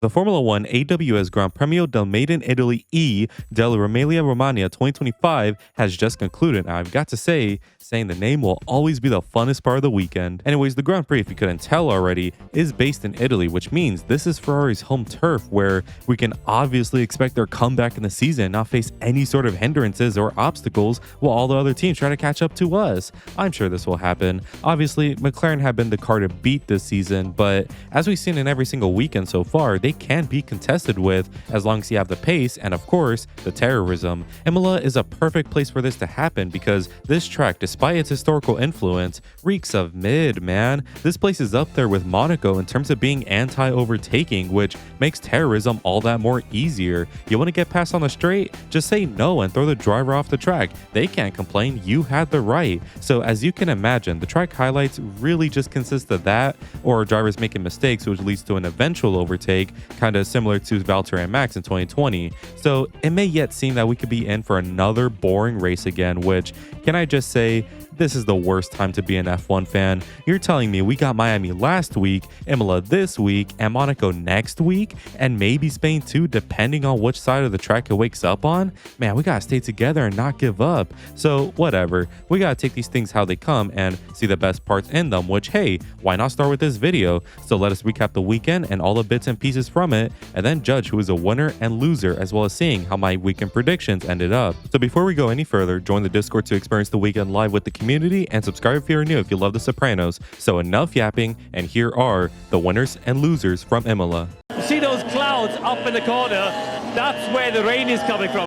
The Formula One AWS Gran Premio del Made in Italy E della Emilia Romagna 2025 has just concluded. And I've got to say, saying the name will always be the funnest part of the weekend. Anyways, the Grand Prix, if you couldn't tell already, is based in Italy, which means this is Ferrari's home turf where we can obviously expect their comeback in the season and not face any sort of hindrances or obstacles while all the other teams try to catch up to us. I'm sure this will happen. Obviously, McLaren have been the car to beat this season, but as we've seen in every single weekend so far, they can be contested with as long as you have the pace and, of course, the terrorism. Imola is a perfect place for this to happen because this track, despite its historical influence, reeks of mid, man. This place is up there with Monaco in terms of being anti-overtaking, which makes terrorism all that more easier. You want to get past on the straight? Just say no and throw the driver off the track. They can't complain, you had the right. So as you can imagine, the track highlights really just consist of that, or drivers making mistakes, which leads to an eventual overtake, kind of similar to Valtteri and Max in 2020. So it may yet seem that we could be in for another boring race again, which, can I just say, this is the worst time to be an F1 fan. You're telling me we got Miami last week, Imola this week, and Monaco next week, and maybe Spain too, depending on which side of the track it wakes up on? Man, we gotta stay together and not give up. So whatever, we gotta take these things how they come and see the best parts in them, which, hey, why not start with this video? So let us recap the weekend and all the bits and pieces from it, and then judge who is a winner and loser, as well as seeing how my weekend predictions ended up. So before we go any further, join the Discord to experience the weekend live with the community, and subscribe if you're new if you love The Sopranos. So enough yapping, and here are the winners and losers from Imola. See those clouds up in the corner? That's where the rain is coming from.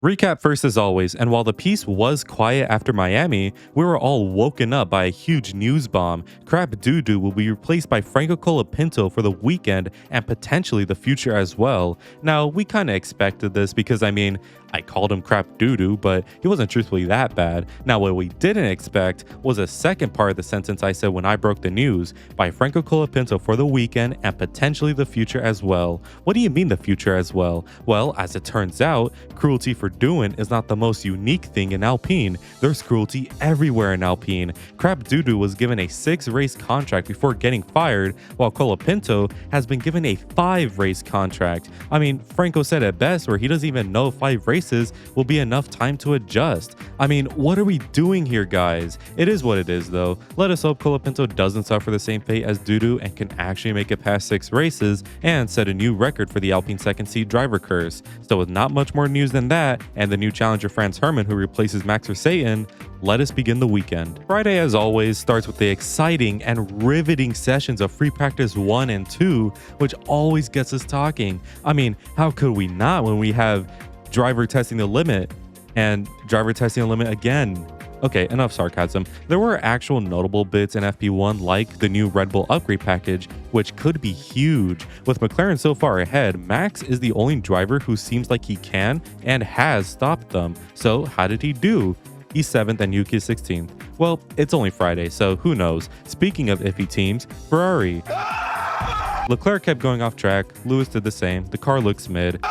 Recap first as always, and while the piece was quiet after Miami, we were all woken up by a huge news bomb. Crap Doo-Doo will be replaced by Franco Colapinto for the weekend and potentially the future as well. Now, we kind of expected this because, I called him crap doo-doo, but he wasn't truthfully that bad. Now, what we didn't expect was a second part of the sentence I said when I broke the news, by Franco Colapinto for the weekend and potentially the future as well. What do you mean the future as well? Well, as it turns out, cruelty for doing is not the most unique thing in Alpine. There's cruelty everywhere in Alpine. Crap doo-doo was given a 6-race contract before getting fired, while Colapinto has been given a 5-race contract. Franco said it best where he doesn't even know 5 races will be enough time to adjust. What are we doing here, guys? It is what it is, though. Let us hope Colapinto doesn't suffer the same fate as Doo-Doo and can actually make it past 6 races and set a new record for the Alpine second seat driver curse. So with not much more news than that, and the new challenger Franz Hermann who replaces Max Verstappen, let us begin the weekend. Friday, as always, starts with the exciting and riveting sessions of free practice 1 and 2, which always gets us talking. How could we not when we have driver testing the limit and driver testing the limit again? Okay, enough sarcasm. There were actual notable bits in FP1 like the new Red Bull upgrade package, which could be huge. With McLaren so far ahead, Max is the only driver who seems like he can and has stopped them. So how did he do? He's 7th and Yuki is 16th. Well, it's only Friday, so who knows? Speaking of iffy teams, Ferrari. Leclerc kept going off track, Lewis did the same, the car looks mid.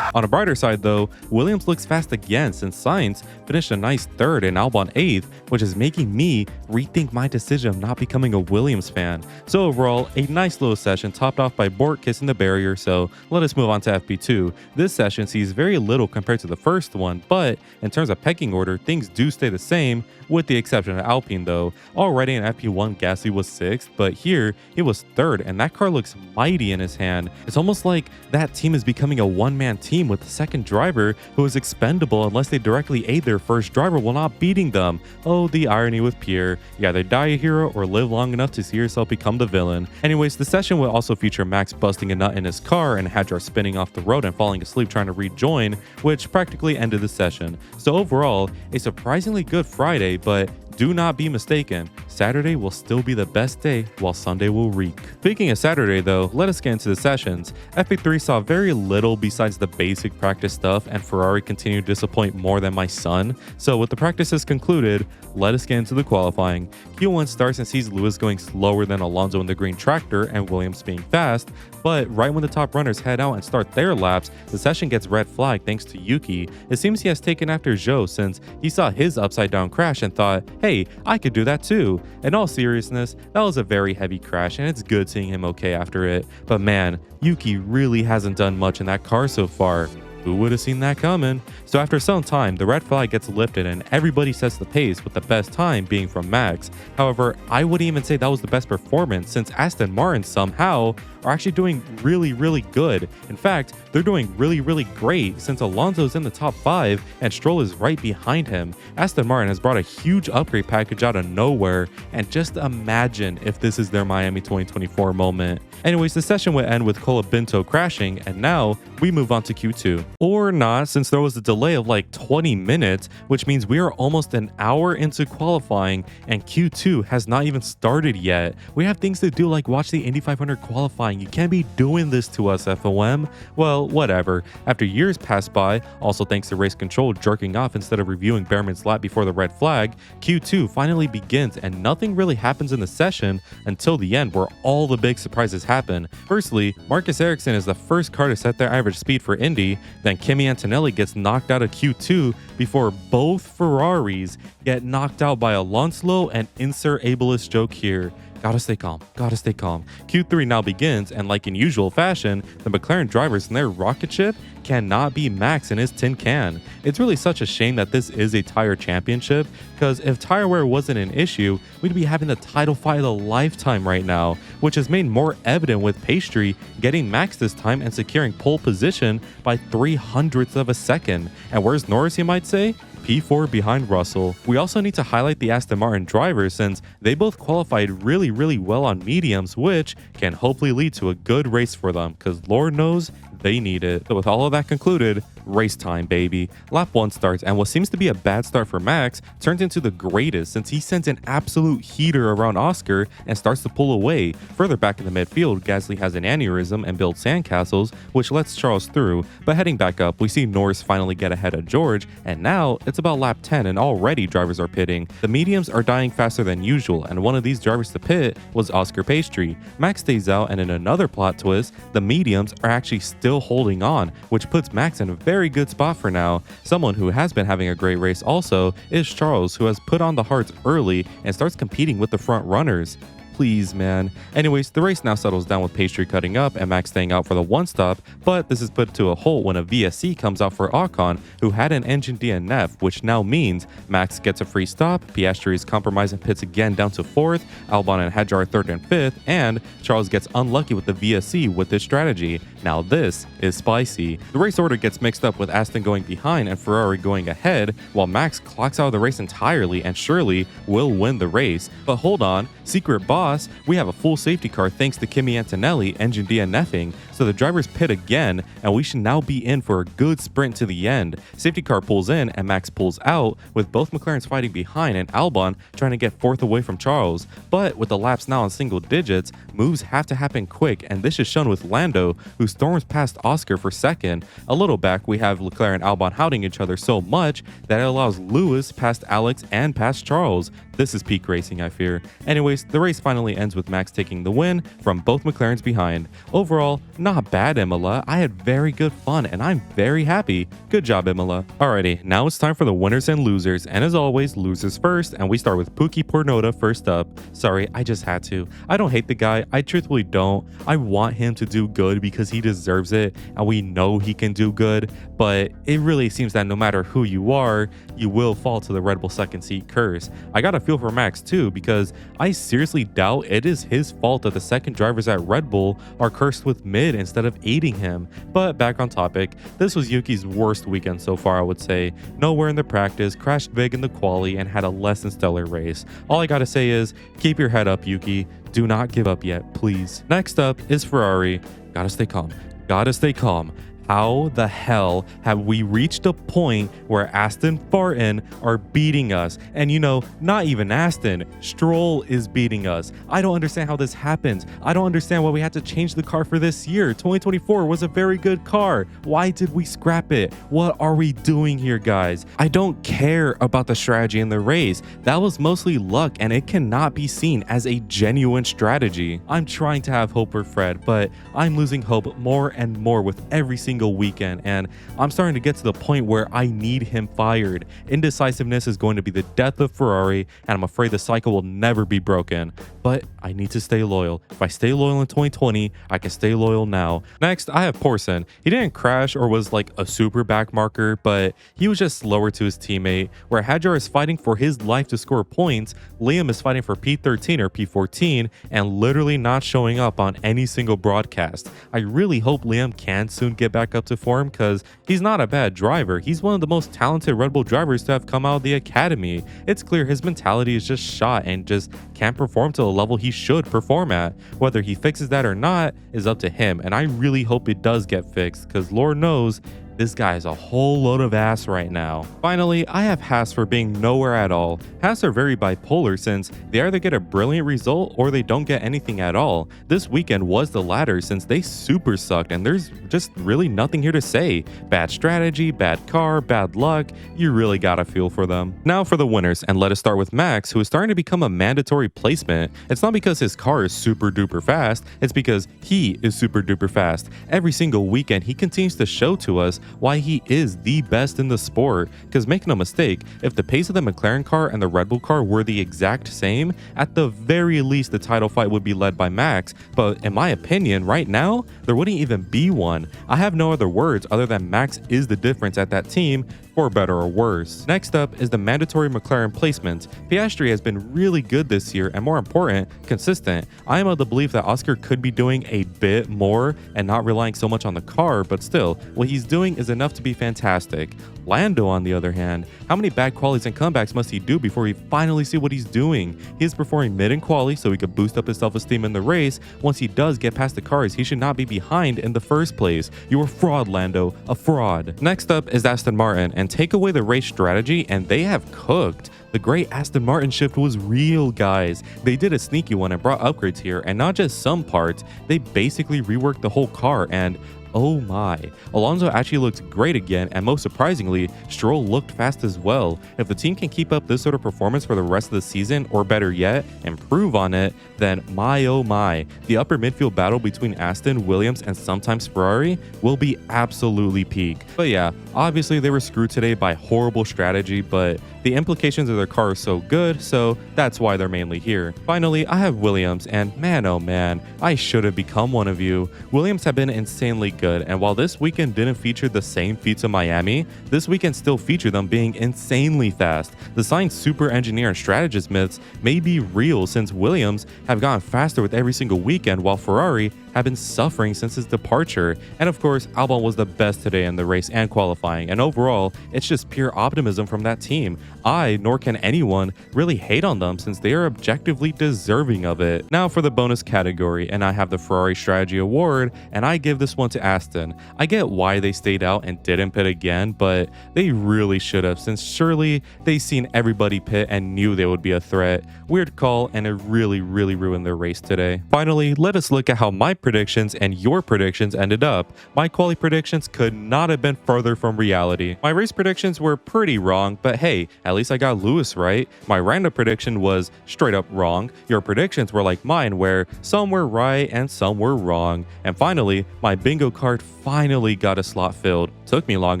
On a brighter side though, Williams looks fast again since Sainz finished a nice 3rd and Albon 8th, which is making me rethink my decision of not becoming a Williams fan. So overall, a nice little session topped off by Bort kissing the barrier, so let us move on to FP2. This session sees very little compared to the first one, but in terms of pecking order, things do stay the same, with the exception of Alpine though. Already in FP1, Gasly was 6th, but here he was 3rd, and that car looks mighty in his hand. It's almost like that team is becoming a one-man team with the second driver who is expendable unless they directly aid their first driver while not beating them. Oh, the irony with Pierre. You either die a hero or live long enough to see yourself become the villain. Anyways, the session will also feature Max busting a nut in his car and Hadjar spinning off the road and falling asleep trying to rejoin, which practically ended the session. So overall, a surprisingly good Friday, but do not be mistaken, Saturday will still be the best day while Sunday will reek. Speaking of Saturday though, let us get into the sessions. FP3 saw very little besides the basic practice stuff, and Ferrari continued to disappoint more than my son. So with the practices concluded, let us get into the qualifying. Q1 starts and sees Lewis going slower than Alonso in the green tractor and Williams being fast, but right when the top runners head out and start their laps, the session gets red flagged thanks to Yuki. It seems he has taken after Zhou since he saw his upside down crash and thought, hey, I could do that too. In all seriousness, that was a very heavy crash and it's good seeing him okay after it. But man, Yuki really hasn't done much in that car so far. Who would have seen that coming? So after some time, the red flag gets lifted and everybody sets the pace, with the best time being from Max. However, I wouldn't even say that was the best performance, since Aston Martin somehow are actually doing really good. In fact, they're doing really great, since Alonso's in the top 5 and Stroll is right behind him. Aston Martin has brought a huge upgrade package out of nowhere, and just imagine if this is their Miami 2024 moment. Anyways, the session would end with Colapinto crashing, and now we move on to Q2. Or not, since there was a delay of like 20 minutes, which means we are almost an hour into qualifying and Q2 has not even started yet. We have things to do like watch the Indy 500 qualifying. You can't be doing this to us, FOM. Well, whatever. After years pass by, also thanks to race control jerking off instead of reviewing Behrman's lap before the red flag, Q2 finally begins and nothing really happens in the session until the end, where all the big surprises happen. Firstly, Marcus Ericsson is the first car to set their average speed for Indy. Then Kimi Antonelli gets knocked out of Q2 before both Ferraris get knocked out by Alonso, and insert ableist joke here. Gotta stay calm. Q3 now begins, and like in usual fashion, the McLaren drivers in their rocket ship cannot beat Max in his tin can. It's really such a shame that this is a tire championship, because if tire wear wasn't an issue, we'd be having the title fight of the lifetime right now, which is made more evident with Pastry getting Max this time and securing pole position by 0.03 of a second. And where's Norris, you might say? P4 behind Russell. We also need to highlight the Aston Martin drivers, since they both qualified really well on mediums, which can hopefully lead to a good race for them, because Lord knows they need it. So with all of that concluded, race time, baby. Lap 1 starts, and what seems to be a bad start for Max turns into the greatest, since he sends an absolute heater around Oscar and starts to pull away. Further back in the midfield, Gasly has an aneurysm and builds sandcastles, which lets Charles through. But heading back up, we see Norris finally get ahead of George, and now it's about lap 10 and already drivers are pitting. The mediums are dying faster than usual, and one of these drivers to pit was Oscar Pastry. Max stays out, and in another plot twist, the mediums are actually still holding on, which puts Max in a very good spot for now. Someone who has been having a great race also is Charles, who has put on the hards early and starts competing with the front runners. Please, man. Anyways, the race now settles down with Pastry cutting up and Max staying out for the one stop, but this is put to a halt when a VSC comes out for Ocon, who had an engine DNF, which now means Max gets a free stop, Piastri is compromised and pits again down to 4th, Albon and Hadjar are 3rd and 5th, and Charles gets unlucky with the VSC with this strategy. Now this is spicy. The race order gets mixed up with Aston going behind and Ferrari going ahead, while Max clocks out of the race entirely and surely will win the race. But hold on, secret boss, we have a full safety car thanks to Kimi Antonelli engine DNFing, so the drivers pit again and we should now be in for a good sprint to the end. Safety car pulls in and Max pulls out, with both McLarens fighting behind and Albon trying to get 4th away from Charles. But with the laps now in single digits, moves have to happen quick, and this is shown with Lando, who storms past Oscar for 2nd. A little back, we have Leclerc and Albon hounding each other so much that it allows Lewis past Alex and past Charles. This is peak racing, I fear. Anyways, the race finally ends with Max taking the win from both McLarens behind. Overall, not bad, Imola. I had very good fun and I'm very happy. Good job, Imola. Alrighty, now it's time for the winners and losers, and as always, losers first, and we start with Pookie Pornota first up. Sorry, I just had to. I don't hate the guy, I truthfully don't. I want him to do good because he deserves it and we know he can do good, but it really seems that no matter who you are, you will fall to the Red Bull second seat curse. I got a feel for Max too, because I seriously doubt it is his fault that the second drivers at Red Bull are cursed with mid instead of aiding him. But back on topic, this was Yuki's worst weekend so far, I would say. Nowhere in the practice, crashed big in the quali, and had a less than stellar race. All I gotta say is, keep your head up, Yuki. Do not give up yet, please. Next up is Ferrari. Gotta stay calm. How the hell have we reached a point where Aston Martin are beating us? And you know, not even Aston, Stroll is beating us. I don't understand how this happens. I don't understand why we had to change the car for this year. 2024 was a very good car. Why did we scrap it? What are we doing here, guys? I don't care about the strategy in the race. That was mostly luck, and it cannot be seen as a genuine strategy. I'm trying to have hope for Fred, but I'm losing hope more and more with every single single weekend, and I'm starting to get to the point where I need him fired. Indecisiveness is going to be the death of Ferrari, and I'm afraid the cycle will never be broken. But I need to stay loyal. If I stay loyal in 2020, I can stay loyal now. Next, I have Porson. He didn't crash or was like a super backmarker, but he was just slower to his teammate. Where Hadjar is fighting for his life to score points, Liam is fighting for P13 or P14 and literally not showing up on any single broadcast. I really hope Liam can soon get back up to form because he's not a bad driver. He's one of the most talented Red Bull drivers to have come out of the academy. It's clear his mentality is just shot and just can't perform to the level he should perform at. Whether he fixes that or not is up to him, and I really hope it does get fixed because Lord knows this guy is a whole load of ass right now. Finally, I have Haas for being nowhere at all. Haas are very bipolar since they either get a brilliant result or they don't get anything at all. This weekend was the latter since they super sucked and there's just really nothing here to say. Bad strategy, bad car, bad luck, you really gotta feel for them. Now for the winners, and let us start with Max, who is starting to become a mandatory placement. It's not because his car is super duper fast, it's because he is super duper fast. Every single weekend he continues to show to us why he is the best in the sport. Because make no mistake, if the pace of the McLaren car and the Red Bull car were the exact same, at the very least the title fight would be led by Max, but in my opinion right now there wouldn't even be one. I have no other words other than Max is the difference at that team, for better or worse. Next up is the mandatory McLaren placement. Piastri has been really good this year and more important, consistent. I am of the belief that Oscar could be doing a bit more and not relying so much on the car, but still, what he's doing is enough to be fantastic. Lando, on the other hand, how many bad qualies and comebacks must he do before we finally see what he's doing? He is performing mid in quali so he could boost up his self-esteem in the race. Once he does get past the cars, he should not be behind in the first place. You're a fraud, Lando, a fraud. Next up is Aston Martin, and take away the race strategy and they have cooked. The great Aston Martin shift was real, guys. They did a sneaky one and brought upgrades here, and not just some parts, they basically reworked the whole car, and oh my, Alonso actually looked great again, and most surprisingly, Stroll looked fast as well. If the team can keep up this sort of performance for the rest of the season, or better yet, improve on it, then my oh my, the upper midfield battle between Aston, Williams, and sometimes Ferrari will be absolutely peak. But yeah, obviously they were screwed today by horrible strategy, but the implications of their car are so good, so that's why they're mainly here. Finally, I have Williams, and man oh man, I should have become one of you. Williams have been insanely good, and while this weekend didn't feature the same feats of Miami, this weekend still featured them being insanely fast. The Sainz super engineer and strategist myths may be real since Williams have gotten faster with every single weekend, while Ferrari have been suffering since his departure. And of course, Albon was the best today in the race and qualifying, and overall, it's just pure optimism from that team. I, nor can anyone, really hate on them since they are objectively deserving of it. Now for the bonus category, and I have the Ferrari Strategy Award, and I give this one to Aston. I get why they stayed out and didn't pit again, but they really should have, since surely they seen everybody pit and knew they would be a threat. Weird call, and it really ruined their race today. Finally, let us look at how my predictions and your predictions ended up. My quali predictions could not have been further from reality. My race predictions were pretty wrong, but hey, at least I got Lewis right. My random prediction was straight up wrong. Your predictions were like mine, where some were right and some were wrong. And finally, my bingo card finally got a slot filled. Took me long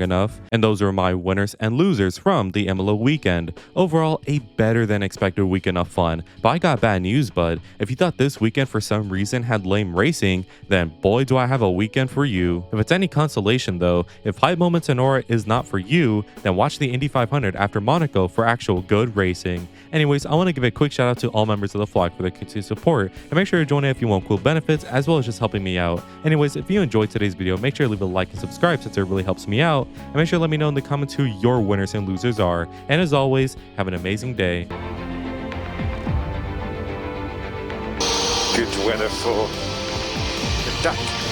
enough. And those are my winners and losers from the Imola weekend. Overall, a better than expected weekend of fun. But I got bad news, bud. If you thought this weekend for some reason had lame racing, then boy do I have a weekend for you. If it's any consolation though, if Hype Moments and Aura is not for you, then watch the Indy 500 after Monaco for actual good racing. Anyways, I want to give a quick shout out to all members of the flock for their continued support, and make sure to join in if you want cool benefits as well as just helping me out. Anyways, if you enjoyed today's video, make sure to leave a like and subscribe since it really helps me out, and make sure to let me know in the comments who your winners and losers are. And as always, have an amazing day. Good weather for the duck.